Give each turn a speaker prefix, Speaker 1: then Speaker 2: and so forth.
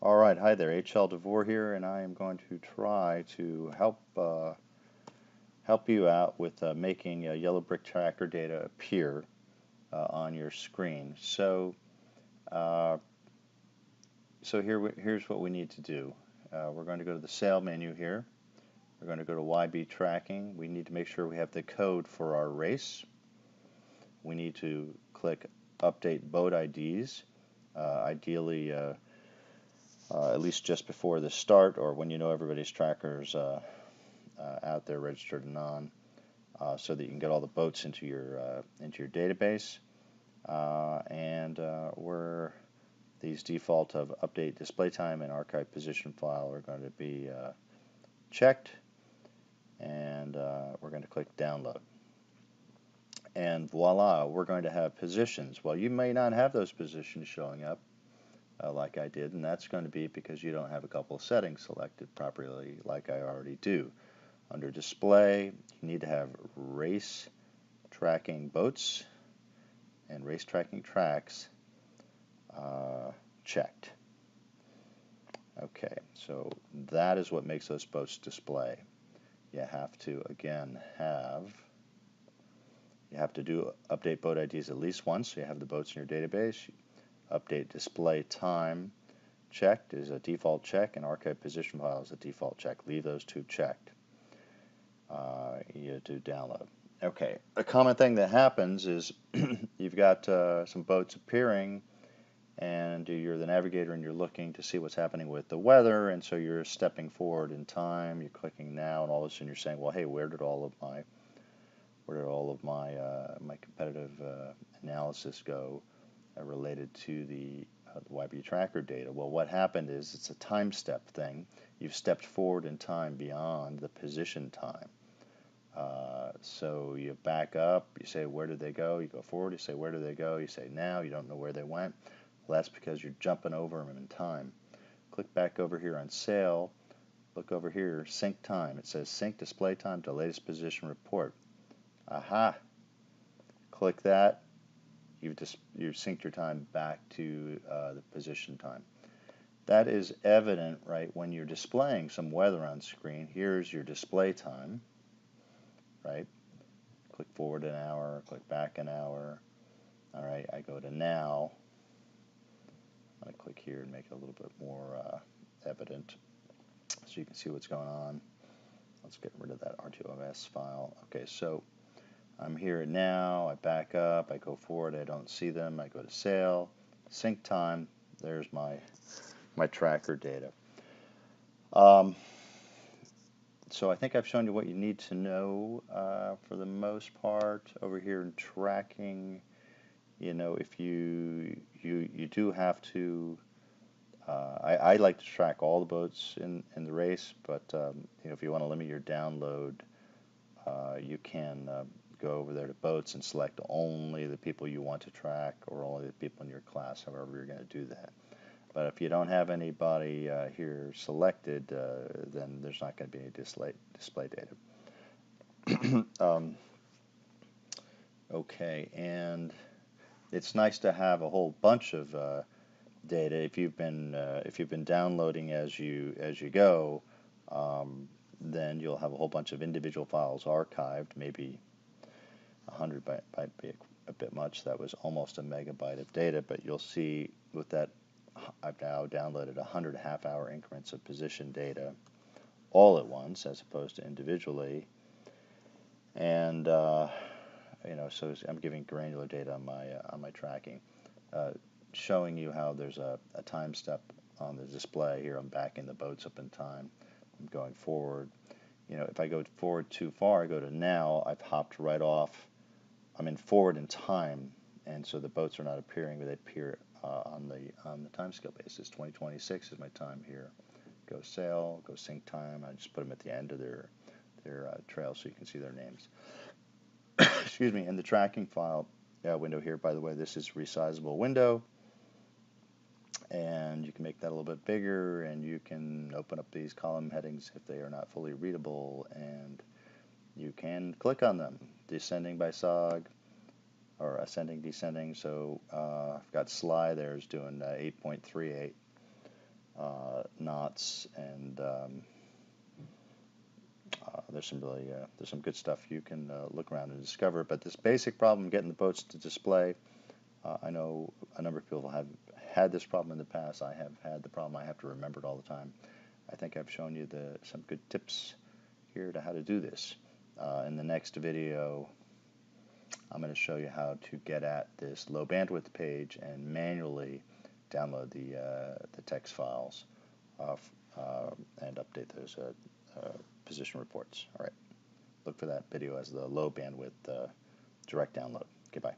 Speaker 1: All right, hi there, H.L. DeVore here, and I am going to try to help you out with making yellow brick tracker data appear on your screen. Uh, here's what we need to do. We're going to go to the Sail menu here. We're going to go to YB tracking. We need to make sure we have the code for our race. We need to click Update Boat IDs, ideally at least just before the start or when you know everybody's trackers out there registered and on, so that you can get all the boats into your database. Where these default of update display time and archive position file are going to be checked, and we're going to click download. And voila, we're going to have positions. Well, you may not have those positions showing up like I did, and that's going to be because you don't have a couple of settings selected properly like I already do. Under display, you need to have race tracking boats and race tracking tracks checked. Okay, so that is what makes those boats display. You have to, again, you have to do update boat IDs at least once, so you have the boats in your database. Update display time checked is a default check, and archive position file is a default check. Leave those two checked. You do download. Okay, a common thing that happens is you've got some boats appearing, and you're the navigator and you're looking to see what's happening with the weather, and so you're stepping forward in time, you're clicking now, and all of a sudden you're saying, well, hey, where did all of my my competitive analysis go related to the YB tracker data? Well, what happened is it's a time step thing. You've stepped forward in time beyond the position time. So you back up, you say, where did they go? You go forward, you say, where did they go? You say, now, you don't know where they went. Well, that's because you're jumping over them in time. Click back over here on Sail. Look over here, sync time. It says sync display time to latest position report. Aha! Click that. You've synced your time back to the position time. That is evident, right, when you're displaying some weather on screen. Here's your display time, right? Click forward an hour, click back an hour. All right, I go to now. I'm going to click here and make it a little bit more evident so you can see what's going on. Let's get rid of that RTOS file. Okay, so I'm here now. I back up, I go forward, I don't see them. I go to Sail, sync time. There's my tracker data. So I think I've shown you what you need to know for the most part. Over here in tracking, you know, if you do have to, I like to track all the boats in the race, but you know, if you want to limit your download, you can go over there to boats and select only the people you want to track, or only the people in your class, however you're going to do that. But if you don't have anybody here selected, then there's not going to be any display data. Okay, and it's nice to have a whole bunch of data if you've been downloading as you go. Then you'll have a whole bunch of individual files archived. Maybe 100 might be a bit much. That was almost a megabyte of data, but you'll see with that, I've now downloaded 100 half-hour increments of position data all at once, as opposed to individually. And you know, so I'm giving granular data on my tracking, showing you how there's a time step on the display here. I'm backing the boats up in time. I'm going forward. You know, if I go forward too far, I go to now. I've hopped right off. I'm in forward in time, and so the boats are not appearing, but they appear on the time scale basis. 2026 is my time here. Go Sail, go sync time. I just put them at the end of their trail so you can see their names. Excuse me. In the tracking file window here, by the way, this is resizable window, and you can make that a little bit bigger, and you can open up these column headings if they are not fully readable, and you can click on them, descending by SOG or ascending, descending. So I've got Sly there is doing 8.38. knots, and there's some good stuff you can look around and discover. But this basic problem, getting the boats to display, I know a number of people have had this problem in the past. I have had the problem. I have to remember it all the time. I think I've shown you some good tips here to how to do this. In the next video, I'm going to show you how to get at this low bandwidth page and manually download the text files and update those position reports. All right, look for that video as the low bandwidth direct download. Goodbye.